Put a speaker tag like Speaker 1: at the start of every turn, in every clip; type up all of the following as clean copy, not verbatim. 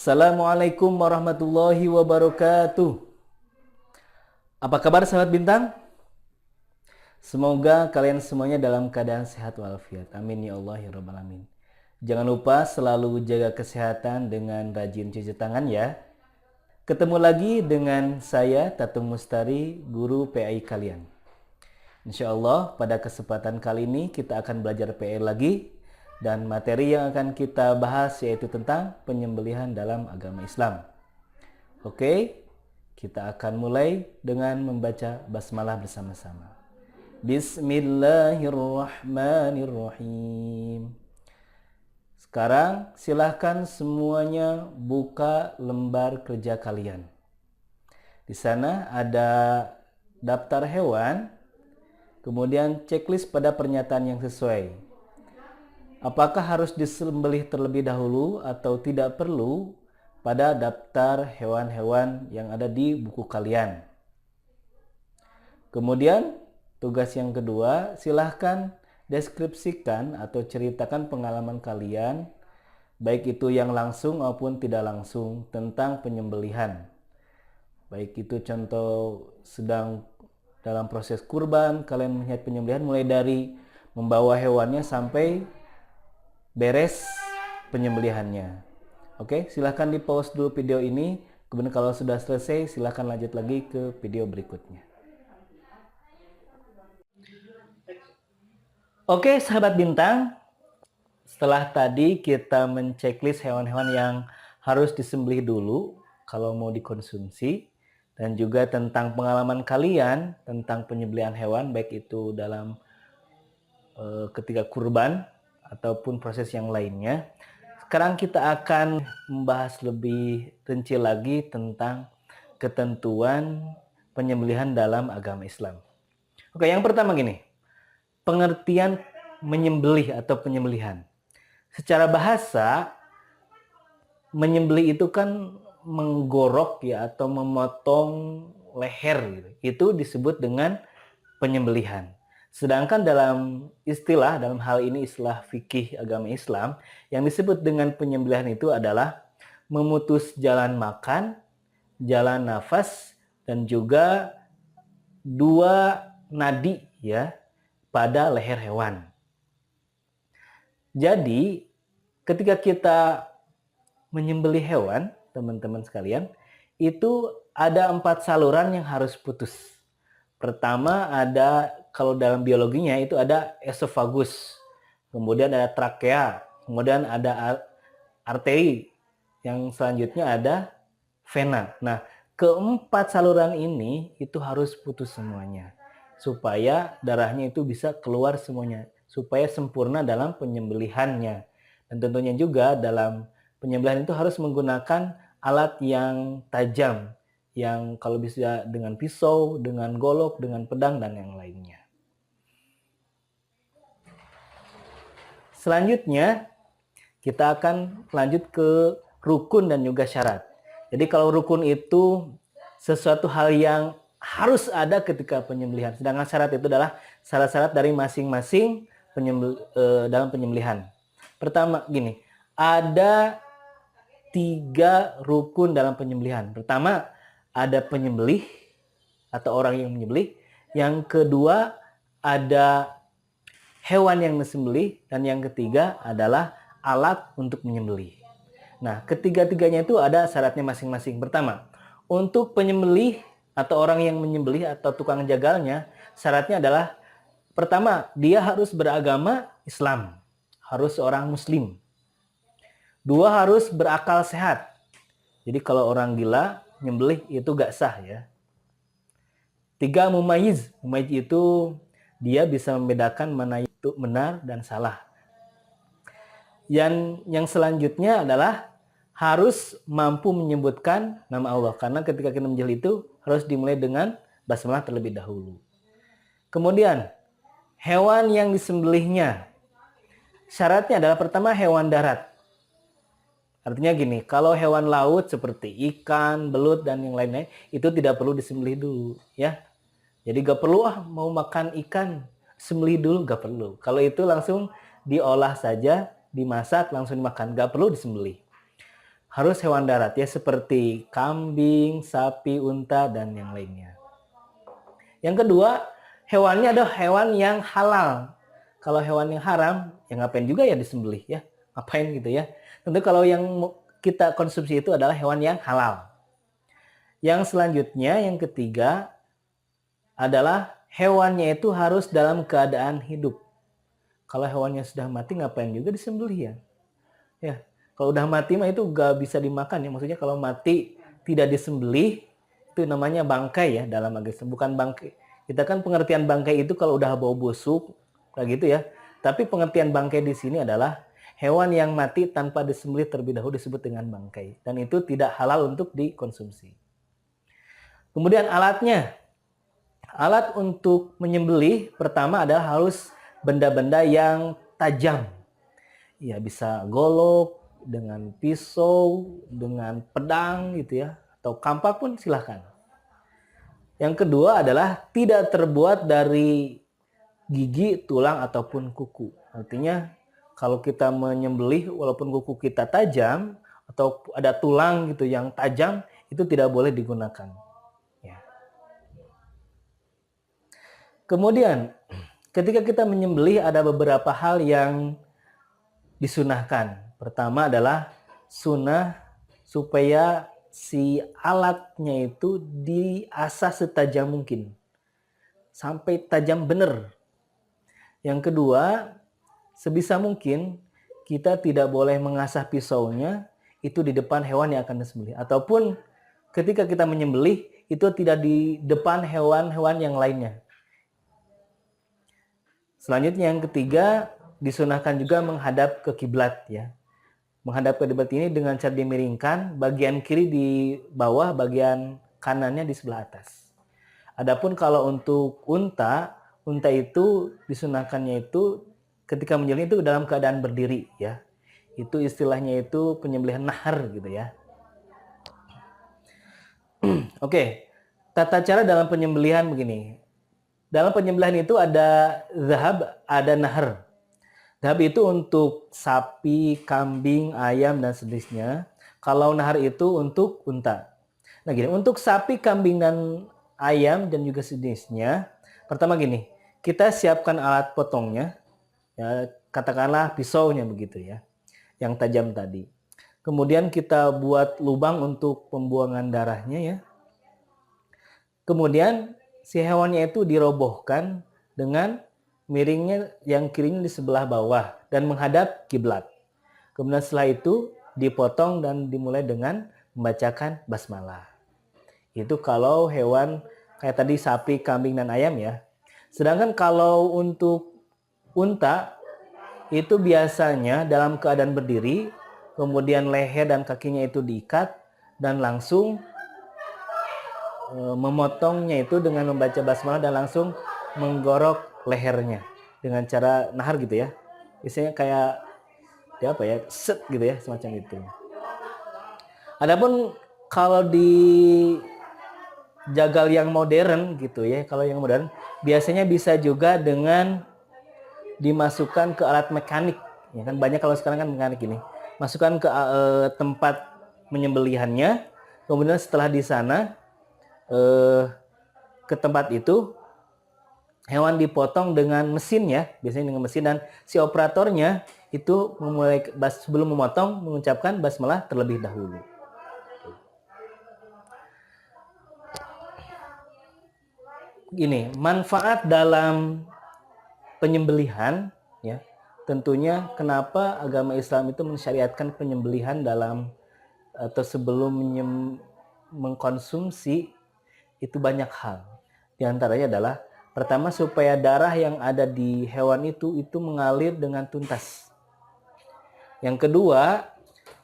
Speaker 1: Assalamualaikum warahmatullahi wabarakatuh. Apa kabar sahabat bintang? Semoga kalian semuanya dalam keadaan sehat walafiat. Amin ya Allah ya rabbal alamin. Jangan lupa selalu jaga kesehatan dengan rajin cuci tangan ya. Ketemu lagi dengan saya Tatung Mustari, guru PAI kalian. Insya Allah pada kesempatan kali ini kita akan belajar PAI lagi. Dan materi yang akan kita bahas yaitu tentang penyembelihan dalam agama Islam. Oke, kita akan mulai dengan membaca basmalah bersama-sama. Bismillahirrahmanirrahim. Sekarang silahkan semuanya buka lembar kerja kalian. Di sana ada daftar hewan, kemudian checklist pada pernyataan yang sesuai. Apakah harus disembelih terlebih dahulu atau tidak perlu pada daftar hewan-hewan yang ada di buku kalian. Kemudian tugas yang kedua, silahkan deskripsikan atau ceritakan pengalaman kalian, baik itu yang langsung maupun tidak langsung, tentang penyembelihan. Baik itu contoh sedang dalam proses kurban, kalian melihat penyembelihan mulai dari membawa hewannya sampai beres penyembelihannya. Oke, silahkan di pause dulu video ini. Kemudian kalau sudah selesai, silahkan lanjut lagi ke video berikutnya. Oke, sahabat bintang. Setelah tadi kita menceklis hewan-hewan yang harus disembelih dulu kalau mau dikonsumsi. Dan juga tentang pengalaman kalian tentang penyembelihan hewan, baik itu dalam ketika kurban ataupun proses yang lainnya. Sekarang kita akan membahas lebih rinci lagi tentang ketentuan penyembelihan dalam agama Islam. Oke, yang pertama gini. Pengertian menyembelih atau penyembelihan. Secara bahasa, menyembelih itu kan menggorok ya atau memotong leher gitu. Itu disebut dengan penyembelihan. Sedangkan dalam istilah, dalam hal ini istilah fikih agama Islam, yang disebut dengan penyembelihan itu adalah memutus jalan makan, jalan nafas, dan juga dua nadi ya pada leher hewan. Jadi, ketika kita menyembelih hewan, teman-teman sekalian, itu ada 4 saluran yang harus putus. Pertama ada, kalau dalam biologinya itu ada esofagus, kemudian ada trakea, kemudian ada arteri, yang selanjutnya ada vena. Nah, keempat saluran ini itu harus putus semuanya, supaya darahnya itu bisa keluar semuanya, supaya sempurna dalam penyembelihannya. Dan tentunya juga dalam penyembelihan itu harus menggunakan alat yang tajam, yang kalau bisa dengan pisau, dengan golok, dengan pedang, dan yang lainnya. Selanjutnya, kita akan lanjut ke rukun dan juga syarat. Jadi kalau rukun itu sesuatu hal yang harus ada ketika penyembelihan. Sedangkan syarat itu adalah syarat-syarat dari masing-masing dalam penyembelihan. Pertama gini, ada 3 rukun dalam penyembelihan. Pertama, ada penyembelih atau orang yang menyembelih. Yang kedua, ada hewan yang disembelih. Dan yang ketiga adalah alat untuk menyembelih. Nah, ketiga-tiganya itu ada syaratnya masing-masing. Pertama, untuk penyembelih atau orang yang menyembelih atau tukang jagalnya, syaratnya adalah pertama, dia harus beragama Islam, harus orang Muslim. 2, harus berakal sehat. Jadi kalau orang gila nyembelih itu gak sah ya. 3, mumayyiz. Mumayyiz itu dia bisa membedakan mana itu benar dan salah. Yang selanjutnya adalah harus mampu menyebutkan nama Allah. Karena ketika kita menyembelih itu harus dimulai dengan basmalah terlebih dahulu. Kemudian hewan yang disembelihnya, syaratnya adalah pertama hewan darat. Artinya gini, kalau hewan laut seperti ikan, belut, dan yang lainnya, itu tidak perlu disembelih dulu ya. Jadi gak perlu mau makan ikan, sembelih dulu, gak perlu. Kalau itu langsung diolah saja, dimasak, langsung dimakan, gak perlu disembelih. harus hewan darat ya, seperti kambing, sapi, unta, dan yang lainnya. Yang kedua, hewannya adalah hewan yang halal. Kalau hewan yang haram, ya ngapain juga ya disembelih ya, ngapain gitu ya. Tentu kalau yang kita konsumsi itu adalah hewan yang halal. Yang selanjutnya, yang ketiga adalah hewannya itu harus dalam keadaan hidup. Kalau hewannya sudah mati, ngapain juga disembelih ya. Ya, kalau udah mati mah itu gak bisa dimakan ya. Maksudnya kalau mati tidak disembelih, itu namanya bangkai ya dalam agama Islam. Bukan bangkai. Kita kan pengertian bangkai itu kalau udah bau busuk, kayak gitu ya. Tapi pengertian bangkai di sini adalah hewan yang mati tanpa disembelih terlebih dahulu disebut dengan bangkai. Dan itu tidak halal untuk dikonsumsi. Kemudian alatnya. Alat untuk menyembelih pertama adalah harus benda-benda yang tajam. Ya, bisa golok, dengan pisau, dengan pedang gitu ya. Atau kampak pun silahkan. Yang kedua adalah tidak terbuat dari gigi, tulang, ataupun kuku. Artinya kalau kita menyembelih walaupun kuku kita tajam atau ada tulang gitu yang tajam, itu tidak boleh digunakan. Kemudian, ketika kita menyembelih ada beberapa hal yang disunahkan. Pertama adalah sunnah supaya si alatnya itu diasah setajam mungkin. Sampai tajam benar. Yang kedua, sebisa mungkin kita tidak boleh mengasah pisaunya itu di depan hewan yang akan disembelih. Ataupun ketika kita menyembelih itu tidak di depan hewan-hewan yang lainnya. Selanjutnya yang ketiga, disunahkan juga menghadap ke kiblat ya. Menghadap ke kiblat ini dengan cara dimiringkan, bagian kiri di bawah, bagian kanannya di sebelah atas. Adapun kalau untuk unta itu disunahkannya itu ketika menyembelih itu dalam keadaan berdiri ya. Itu istilahnya itu penyembelihan nahar gitu ya. Oke, tata cara dalam penyembelihan begini. Dalam penyembelihan itu ada zahab, ada nahar. Zahab itu untuk sapi, kambing, ayam, dan sejenisnya. Kalau nahar itu untuk unta. Nah gini, untuk sapi, kambing, dan ayam, dan juga sejenisnya. Pertama gini, kita siapkan alat potongnya. Ya, katakanlah pisaunya begitu ya. Yang tajam tadi. Kemudian kita buat lubang untuk pembuangan darahnya ya. Kemudian si hewannya itu dirobohkan dengan miringnya yang kirinya di sebelah bawah dan menghadap kiblat. Kemudian setelah itu dipotong dan dimulai dengan membacakan basmalah. Itu kalau hewan kayak tadi sapi, kambing, dan ayam ya. Sedangkan kalau untuk unta itu biasanya dalam keadaan berdiri, kemudian leher dan kakinya itu diikat dan langsung memotongnya itu dengan membaca basmalah dan langsung menggorok lehernya dengan cara nahar gitu ya. Biasanya kayak ya apa ya, set gitu ya, semacam itu. Adapun kalau di jagal yang modern gitu ya, kalau yang modern biasanya bisa juga dengan dimasukkan ke alat mekanik. Ya kan banyak kalau sekarang kan mekanik ini. Masukkan ke tempat menyembelihannya, kemudian setelah di sana ke tempat itu hewan dipotong dengan mesin ya, biasanya dengan mesin, dan si operatornya itu sebelum memotong mengucapkan basmalah terlebih dahulu. Gini, manfaat dalam penyembelihan ya, tentunya kenapa agama Islam itu mensyariatkan penyembelihan dalam atau sebelum mengkonsumsi itu banyak hal. Di antaranya adalah pertama supaya darah yang ada di hewan itu mengalir dengan tuntas. Yang kedua,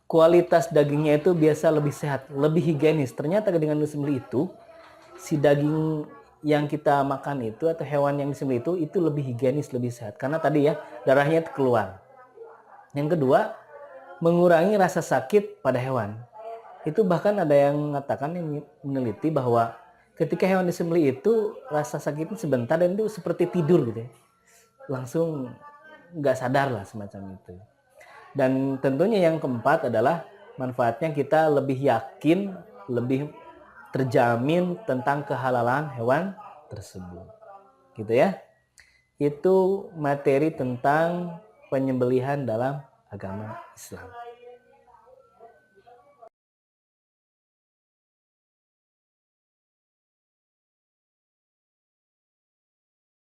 Speaker 1: kualitas dagingnya itu biasa lebih sehat, lebih higienis. Ternyata dengan disembelih itu, si daging yang kita makan itu atau hewan yang disembelih itu lebih higienis, lebih sehat. Karena tadi ya, darahnya itu keluar. Yang kedua, mengurangi rasa sakit pada hewan. Itu bahkan ada yang mengatakan, yang meneliti bahwa ketika hewan disembelih itu rasa sakitnya sebentar dan itu seperti tidur gitu ya. Langsung nggak sadar lah semacam itu. Dan tentunya yang keempat adalah manfaatnya kita lebih yakin, lebih terjamin tentang kehalalan hewan tersebut. Gitu ya. Itu materi tentang penyembelihan dalam agama Islam.